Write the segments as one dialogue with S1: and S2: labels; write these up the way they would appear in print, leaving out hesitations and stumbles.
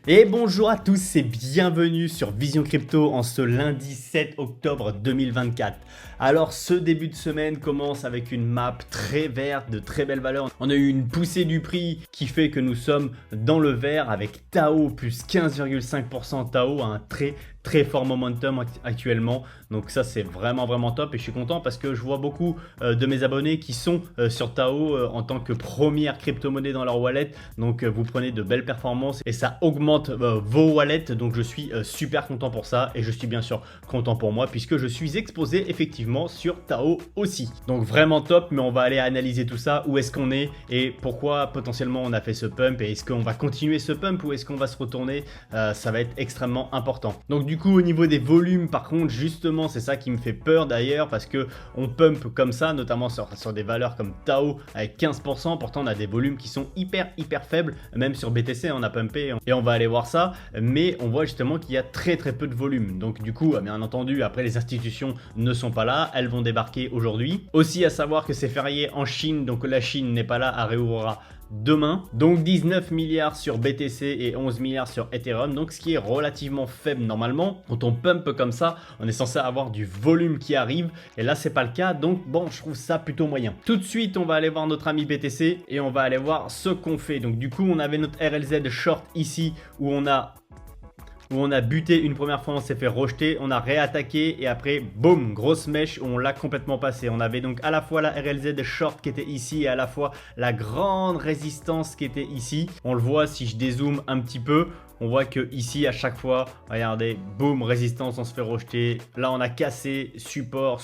S1: Et bonjour à tous et bienvenue sur Vision Crypto en ce lundi 7 octobre 2024. Alors ce début de semaine commence avec une map très verte, de très belles valeurs. On a eu une poussée du prix qui fait que nous sommes dans le vert avec Tao plus 15,5%. Tao a un très fort momentum actuellement. Donc ça c'est vraiment top et je suis content parce que je vois beaucoup de mes abonnés qui sont sur Tao en tant que première crypto-monnaie dans leur wallet. Donc vous prenez de belles performances et ça augmente vos wallets. Donc je suis super content pour ça et je suis bien sûr content pour moi puisque je suis exposé effectivement sur Tao aussi. Donc vraiment top, mais on va aller analyser tout ça, où est-ce qu'on est et pourquoi potentiellement on a fait ce pump et est-ce qu'on va continuer ce pump ou est-ce qu'on va se retourner. Ça va être extrêmement important. Donc du coup au niveau des volumes par contre justement c'est ça qui me fait peur d'ailleurs parce que on pump comme ça notamment sur des valeurs comme Tao avec 15%. Pourtant on a des volumes qui sont hyper faibles, même sur BTC on a pumpé et on va aller voir ça, mais on voit justement qu'il y a très peu de volume. Donc du coup bien entendu après les institutions ne sont pas là, elles vont débarquer aujourd'hui. Aussi à savoir que c'est férié en Chine, donc la Chine n'est pas là, elle réouvrira demain. Donc 19 milliards sur BTC et 11 milliards sur Ethereum, donc ce qui est relativement faible normalement. Quand on pump comme ça, on est censé avoir du volume qui arrive et là c'est pas le cas, donc bon je trouve ça plutôt moyen. Tout de suite on va aller voir notre ami BTC et on va aller voir ce qu'on fait. Donc du coup on avait notre RLZ short ici où on a buté une première fois, on s'est fait rejeter, on a réattaqué et après boum, grosse mèche où on l'a complètement passé. On avait donc à la fois la RLZ short qui était ici et à la fois la grande résistance qui était ici. On le voit si je dézoome un petit peu, on voit que ici à chaque fois, regardez, boum, résistance, on se fait rejeter. Là on a cassé, support,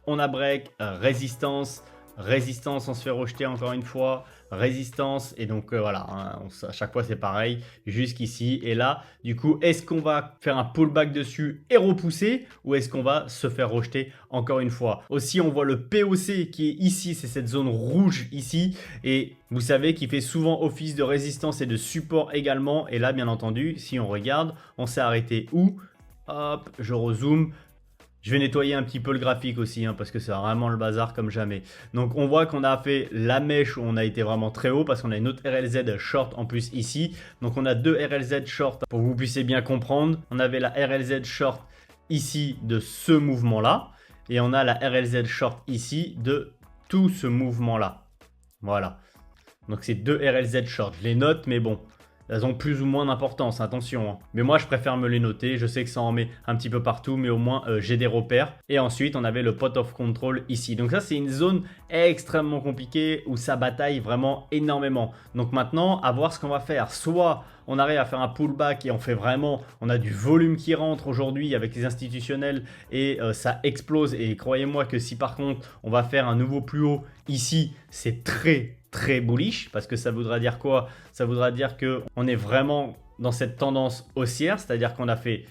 S1: on a break, résistance, on se fait rejeter encore une fois, résistance et donc voilà, à chaque fois c'est pareil jusqu'ici. Et là du coup est-ce qu'on va faire un pullback dessus et repousser ou est-ce qu'on va se faire rejeter encore une fois? Aussi on voit le POC qui est ici, c'est cette zone rouge ici et vous savez qu'il fait souvent office de résistance et de support également. Et là bien entendu si on regarde, on s'est arrêté où? Hop, je rezoome. Je vais nettoyer un petit peu le graphique aussi parce que c'est vraiment le bazar comme jamais. Donc on voit qu'on a fait la mèche où on a été vraiment très haut parce qu'on a une autre RLZ short en plus ici. Donc on a deux RLZ short pour que vous puissiez bien comprendre. On avait la RLZ short ici de ce mouvement là et on a la RLZ short ici de tout ce mouvement là. Voilà. Donc c'est deux RLZ short. Je les note mais bon. Elles ont plus ou moins d'importance, attention. Mais moi, je préfère me les noter. Je sais que ça en met un petit peu partout, mais au moins, j'ai des repères. Et ensuite, on avait le pot of control ici. Donc ça, c'est une zone extrêmement compliquée où ça bataille vraiment énormément. Donc maintenant, à voir ce qu'on va faire. Soit on arrive à faire un pullback et on fait vraiment, on a du volume qui rentre aujourd'hui avec les institutionnels et ça explose. Et croyez-moi que si par contre, on va faire un nouveau plus haut ici, c'est très bullish parce que ça voudra dire quoi? Ça voudra dire que on est vraiment dans cette tendance haussière, c'est-à-dire qu'on a fait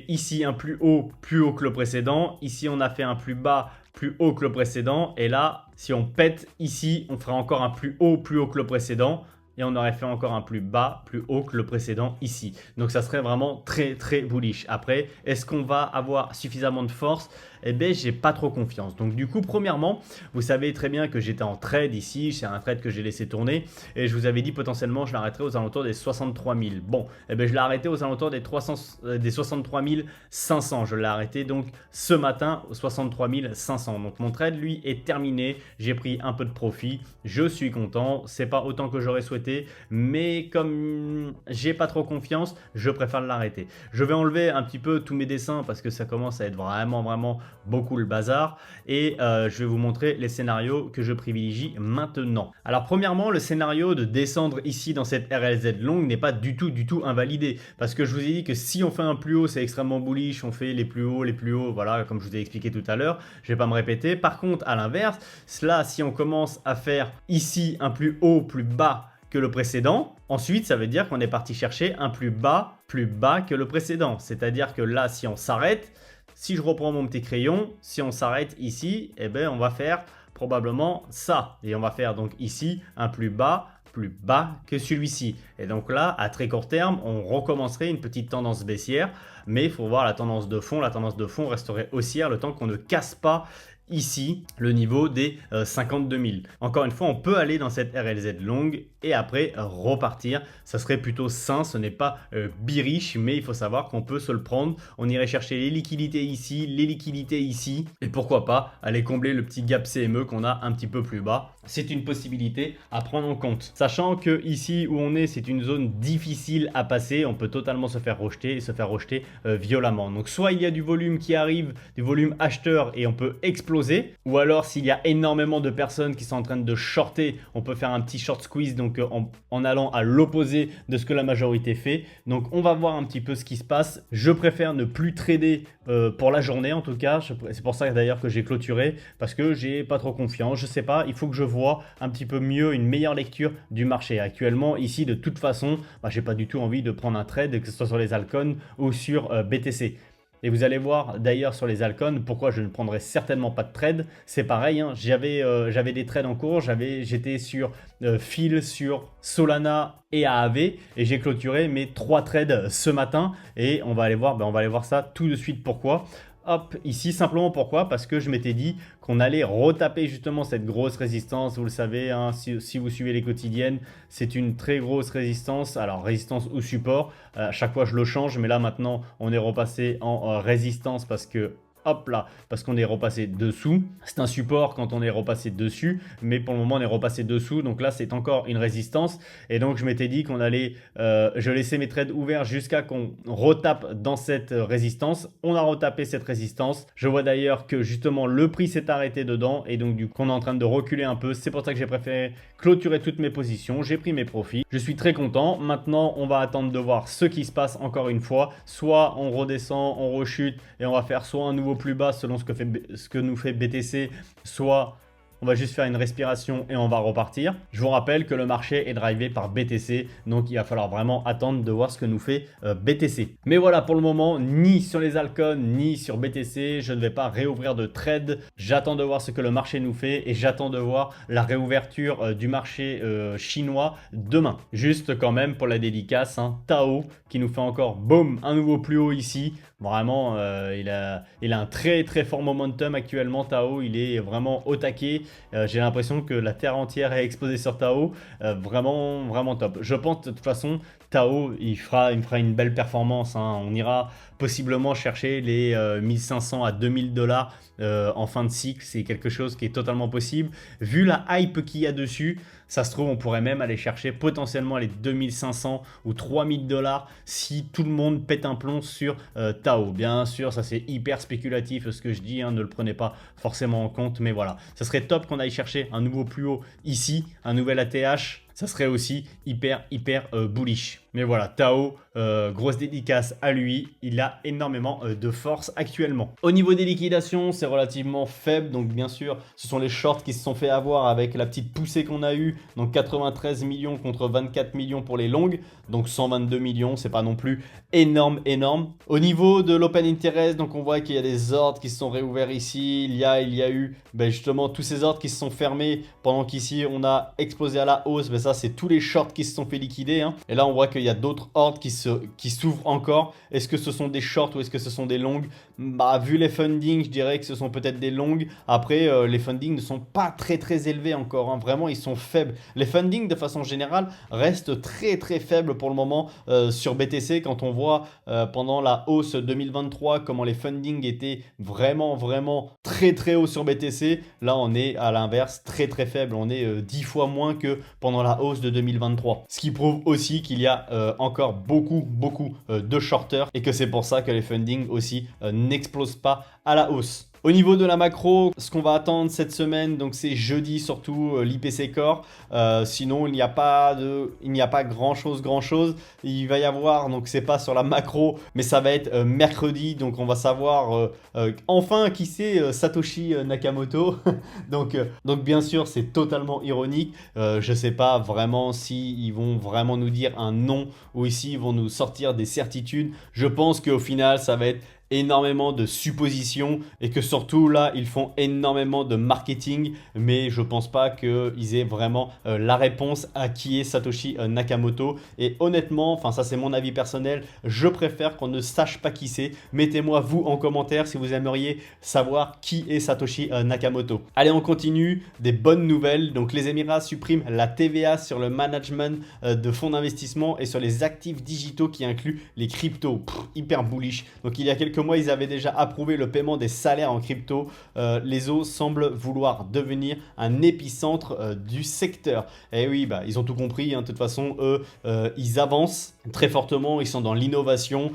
S1: ici un plus haut que le précédent, ici on a fait un plus bas plus haut que le précédent et là si on pète ici on fera encore un plus haut que le précédent et on aurait fait encore un plus bas, plus haut que le précédent ici. Donc ça serait vraiment très bullish. Après, est-ce qu'on va avoir suffisamment de force? Eh bien, j'ai pas trop confiance. Donc du coup, premièrement, vous savez très bien que j'étais en trade ici. C'est un trade que j'ai laissé tourner. Et je vous avais dit potentiellement, je l'arrêterai aux alentours des 63 000. Bon, eh bien, je l'ai arrêté aux alentours des 63 500. Je l'ai arrêté donc ce matin aux 63 500. Donc mon trade, lui, est terminé. J'ai pris un peu de profit. Je suis content. C'est pas autant que j'aurais souhaité. Mais comme j'ai pas trop confiance, je préfère l'arrêter. Je vais enlever un petit peu tous mes dessins parce que ça commence à être vraiment beaucoup le bazar et je vais vous montrer les scénarios que je privilégie maintenant. Alors premièrement, le scénario de descendre ici dans cette RLZ longue n'est pas du tout invalidé parce que je vous ai dit que si on fait un plus haut, c'est extrêmement bullish, on fait les plus hauts, voilà, comme je vous ai expliqué tout à l'heure, je vais pas me répéter. Par contre, à l'inverse, cela, si on commence à faire ici un plus haut, plus bas que le précédent, ensuite ça veut dire qu'on est parti chercher un plus bas que le précédent. C'est-à-dire que là, si on s'arrête, si je reprends mon petit crayon, si on s'arrête ici, eh ben on va faire probablement ça. Et on va faire donc ici un plus bas que celui-ci. Et donc là, à très court terme, on recommencerait une petite tendance baissière. Mais il faut voir la tendance de fond. La tendance de fond resterait haussière le temps qu'on ne casse pas ici le niveau des 52 000. Encore une fois, on peut aller dans cette RLZ longue et après repartir. Ça serait plutôt sain, ce n'est pas biriche, mais il faut savoir qu'on peut se le prendre. On irait chercher les liquidités ici, les liquidités ici, et pourquoi pas aller combler le petit gap CME qu'on a un petit peu plus bas. C'est une possibilité à prendre en compte. Sachant que ici où on est, c'est une zone difficile à passer. On peut totalement se faire rejeter et se faire rejeter violemment. Donc soit il y a du volume qui arrive, du volume acheteur et on peut exploser. Ou alors s'il y a énormément de personnes qui sont en train de shorter, on peut faire un petit short squeeze donc en allant à l'opposé de ce que la majorité fait. Donc on va voir un petit peu ce qui se passe. Je préfère ne plus trader pour la journée en tout cas. C'est pour ça d'ailleurs que j'ai clôturé parce que j'ai pas trop confiance. Je sais pas, il faut que je vois un petit peu mieux, une meilleure lecture du marché. Actuellement, ici, de toute façon, j'ai pas du tout envie de prendre un trade, que ce soit sur les altcoins ou sur BTC. Et vous allez voir d'ailleurs sur les altcoins pourquoi je ne prendrai certainement pas de trade. C'est pareil, hein, j'avais des trades en cours, j'étais sur Phil, sur Solana et AAV et j'ai clôturé mes 3 trades ce matin et on va aller voir ça tout de suite pourquoi. Hop, ici simplement pourquoi? Parce que je m'étais dit qu'on allait retaper justement cette grosse résistance. Vous le savez, hein, si vous suivez les quotidiennes, c'est une très grosse résistance. Alors résistance ou support, à chaque fois je le change, mais là maintenant on est repassé en résistance parce que hop là, parce qu'on est repassé dessous. C'est un support quand on est repassé dessus, mais pour le moment on est repassé dessous, donc là c'est encore une résistance. Et donc je m'étais dit qu'on allait, je laissais mes trades ouverts jusqu'à qu'on retape dans cette résistance. On a retapé cette résistance. Je vois d'ailleurs que justement le prix s'est arrêté dedans et donc du coup on est en train de reculer un peu. C'est pour ça que j'ai préféré clôturer toutes mes positions. J'ai pris mes profits. Je suis très content. Maintenant on va attendre de voir ce qui se passe encore une fois. Soit on redescend, on rechute et on va faire soit un nouveau plus bas selon ce que nous fait BTC, soit on va juste faire une respiration et on va repartir. Je vous rappelle que le marché est drivé par BTC, donc il va falloir vraiment attendre de voir ce que nous fait BTC. Mais voilà, pour le moment, ni sur les altcoins, ni sur BTC, je ne vais pas réouvrir de trade. J'attends de voir ce que le marché nous fait et j'attends de voir la réouverture du marché chinois demain. Juste quand même pour la dédicace, hein, Tao qui nous fait encore, boum, un nouveau plus haut ici. Vraiment, il a un très très fort momentum actuellement. Tao, il est vraiment au taquet. J'ai l'impression que la terre entière est exposée sur Tao. Vraiment, vraiment top. Je pense de toute façon, Tao, il fera une belle performance, hein. On ira possiblement chercher les 1500 à 2000 dollars en fin de cycle. C'est quelque chose qui est totalement possible. Vu la hype qu'il y a dessus, ça se trouve, on pourrait même aller chercher potentiellement les 2500 ou 3000 dollars si tout le monde pète un plomb sur Tao. Bien sûr, ça c'est hyper spéculatif ce que je dis, hein, ne le prenez pas forcément en compte, mais voilà. Ça serait top qu'on aille chercher un nouveau plus haut ici, un nouvel ATH. Ça serait aussi hyper bullish. Mais voilà, Tao, grosse dédicace à lui. Il a énormément de force actuellement. Au niveau des liquidations, c'est relativement faible. Donc bien sûr, ce sont les shorts qui se sont fait avoir avec la petite poussée qu'on a eue. Donc 93 millions contre 24 millions pour les longues. Donc 122 millions, c'est pas non plus énorme. Au niveau de l'open interest, donc on voit qu'il y a des ordres qui se sont réouverts ici. Il y a eu justement tous ces ordres qui se sont fermés pendant qu'ici on a explosé à la hausse. Ça c'est tous les shorts qui se sont fait liquider, hein. Et là on voit qu'il y a d'autres ordres qui s'ouvrent encore. Est-ce que ce sont des shorts ou est-ce que ce sont des longues? Vu les fundings, je dirais que ce sont peut-être des longues. Après, les fundings ne sont pas très élevés encore, hein. Vraiment, ils sont faibles. Les fundings, de façon générale, restent très faibles pour le moment sur BTC. Quand on voit pendant la hausse 2023 comment les fundings étaient vraiment très haut sur BTC, là on est à l'inverse très faible. On est 10 fois moins que pendant la hausse de 2023. Ce qui prouve aussi qu'il y a encore beaucoup de shorters et que c'est pour ça que les fundings aussi n'explosent pas à la hausse. Au niveau de la macro, ce qu'on va attendre cette semaine, donc c'est jeudi surtout l'IPC Core. Sinon, il n'y a pas grand chose. Il va y avoir, donc c'est pas sur la macro, mais ça va être mercredi. Donc on va savoir enfin qui c'est Satoshi Nakamoto. donc bien sûr, c'est totalement ironique. Je sais pas vraiment si ils vont vraiment nous dire un nom ou ici ils vont nous sortir des certitudes. Je pense qu'au final, ça va être énormément de suppositions et que surtout là, ils font énormément de marketing, mais je pense pas qu'ils aient vraiment la réponse à qui est Satoshi Nakamoto. Et honnêtement, enfin ça c'est mon avis personnel, je préfère qu'on ne sache pas qui c'est. Mettez-moi vous en commentaire si vous aimeriez savoir qui est Satoshi Nakamoto. Allez, on continue, des bonnes nouvelles. Donc les Émirats suppriment la TVA sur le management de fonds d'investissement et sur les actifs digitaux qui incluent les cryptos. Hyper bullish. Donc il y a quelques mois, ils avaient déjà approuvé le paiement des salaires en crypto. Les eaux semblent vouloir devenir un épicentre du secteur. Et oui, bah, ils ont tout compris. Hein. De toute façon, eux, ils avancent très fortement. Ils sont dans l'innovation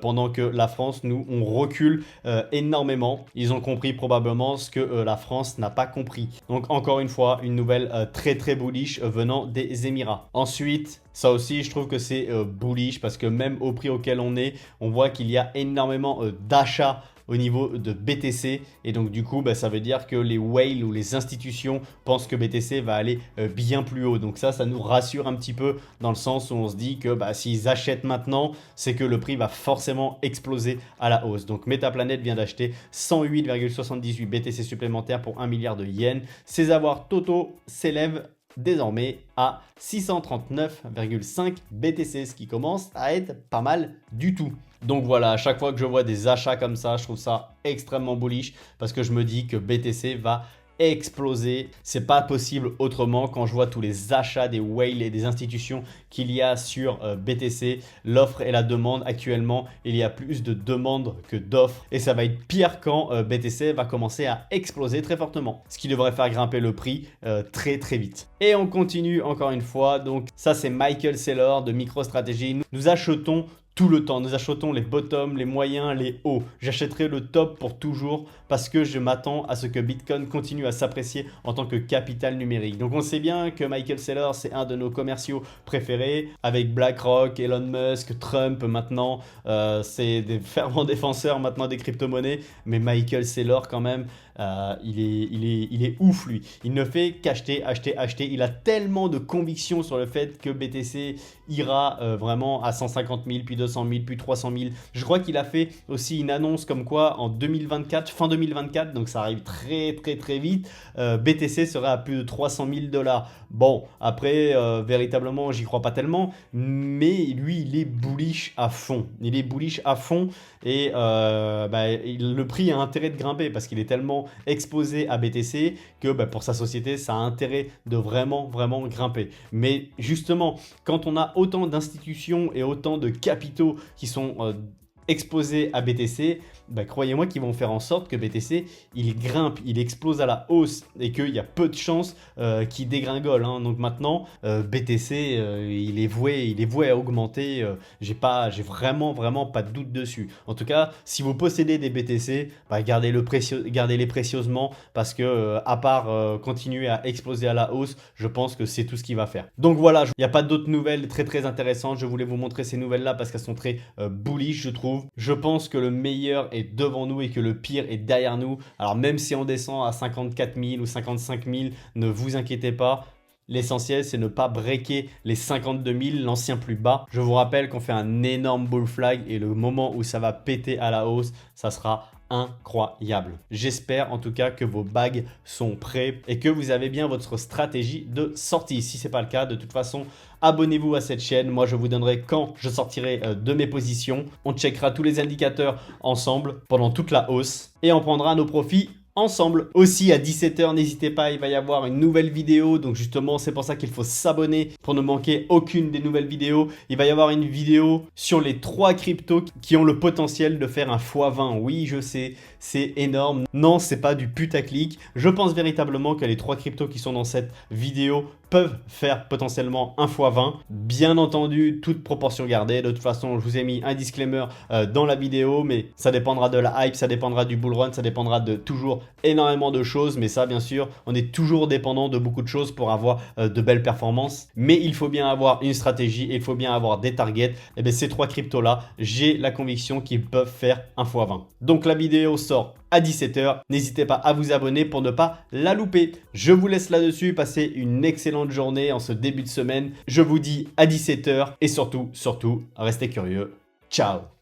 S1: pendant que la France, nous, on recule énormément. Ils ont compris probablement ce que la France n'a pas compris. Donc encore une fois, une nouvelle très très bullish venant des Émirats. Ensuite, ça aussi, je trouve que c'est bullish parce que même au prix auquel on est, on voit qu'il y a énormément d'achats au niveau de BTC et donc du coup ça veut dire que les whales ou les institutions pensent que BTC va aller bien plus haut. Donc ça nous rassure un petit peu dans le sens où on se dit que s'ils achètent maintenant, c'est que le prix va forcément exploser à la hausse. Donc Metaplanet vient d'acheter 108,78 BTC supplémentaires pour 1 milliard de yens. Ses avoirs totaux s'élèvent désormais à 639,5 BTC, ce qui commence à être pas mal du tout. Donc voilà, à chaque fois que je vois des achats comme ça, je trouve ça extrêmement bullish parce que je me dis que BTC va exploser. C'est pas possible autrement quand je vois tous les achats des whales et des institutions qu'il y a sur BTC. L'offre et la demande actuellement, il y a plus de demandes que d'offres et ça va être pire quand BTC va commencer à exploser très fortement, ce qui devrait faire grimper le prix très très vite. Et on continue encore une fois. Donc ça c'est Michael Saylor de MicroStrategy. Nous achetons tout le temps, nous achetons les bottoms, les moyens, les hauts. J'achèterai le top pour toujours parce que je m'attends à ce que Bitcoin continue à s'apprécier en tant que capital numérique. Donc on sait bien que Michael Saylor, c'est un de nos commerciaux préférés avec BlackRock, Elon Musk, Trump maintenant. C'est des fervents défenseurs maintenant des crypto-monnaies. Mais Michael Saylor quand même, il est ouf lui. Il ne fait qu'acheter, acheter, acheter. Il a tellement de conviction sur le fait que BTC ira vraiment à 150 000, puis 200 000, puis 300 000. Je crois qu'il a fait aussi une annonce comme quoi en 2024, fin 2024, donc ça arrive très très très vite, BTC serait à plus de 300 000 $. Bon, après, véritablement, j'y crois pas tellement, mais lui, il est bullish à fond. Il est bullish à fond et le prix a intérêt de grimper parce qu'il est tellement exposé à BTC que pour sa société, ça a intérêt de vraiment grimper. Mais justement, quand on a autant d'institutions et autant de capitaux qui sont exposés à BTC, croyez-moi qu'ils vont faire en sorte que BTC, il grimpe, il explose à la hausse et qu'il y a peu de chances qu'il dégringole. Hein. Donc maintenant, BTC, il est voué à augmenter. J'ai vraiment pas de doute dessus. En tout cas, si vous possédez des BTC, gardez-les précieusement parce que à part continuer à exploser à la hausse, je pense que c'est tout ce qu'il va faire. Donc voilà, il n'y a pas d'autres nouvelles très intéressantes. Je voulais vous montrer ces nouvelles-là parce qu'elles sont très bullish, je trouve. Je pense que le meilleur est devant nous et que le pire est derrière nous. Alors même si on descend à 54 000 ou 55 000, ne vous inquiétez pas. L'essentiel, c'est ne pas breaker les 52 000, l'ancien plus bas. Je vous rappelle qu'on fait un énorme bull flag et le moment où ça va péter à la hausse, ça sera incroyable. J'espère en tout cas que vos bags sont prêts et que vous avez bien votre stratégie de sortie. Si ce n'est pas le cas, de toute façon, abonnez-vous à cette chaîne. Moi, je vous donnerai quand je sortirai de mes positions. On checkera tous les indicateurs ensemble pendant toute la hausse et on prendra nos profits ensemble. Aussi à 17 h, n'hésitez pas, il va y avoir une nouvelle vidéo. Donc justement, c'est pour ça qu'il faut s'abonner pour ne manquer aucune des nouvelles vidéos. Il va y avoir une vidéo sur les 3 cryptos qui ont le potentiel de faire un x20. Oui, je sais, c'est énorme. Non, c'est pas du putaclic. Je pense véritablement que les 3 cryptos qui sont dans cette vidéo peuvent faire potentiellement un x20. Bien entendu, toute proportion gardée. De toute façon, je vous ai mis un disclaimer dans la vidéo, mais ça dépendra de la hype, ça dépendra du bull run, ça dépendra de toujours énormément de choses. Mais ça, bien sûr, on est toujours dépendant de beaucoup de choses pour avoir de belles performances. Mais il faut bien avoir une stratégie et il faut bien avoir des targets. Et bien, ces 3 cryptos-là, j'ai la conviction qu'ils peuvent faire un x20. Donc, la vidéo sort à 17 h. N'hésitez pas à vous abonner pour ne pas la louper. Je vous laisse là-dessus. Passez une excellente journée en ce début de semaine. Je vous dis à 17 h et surtout, restez curieux. Ciao!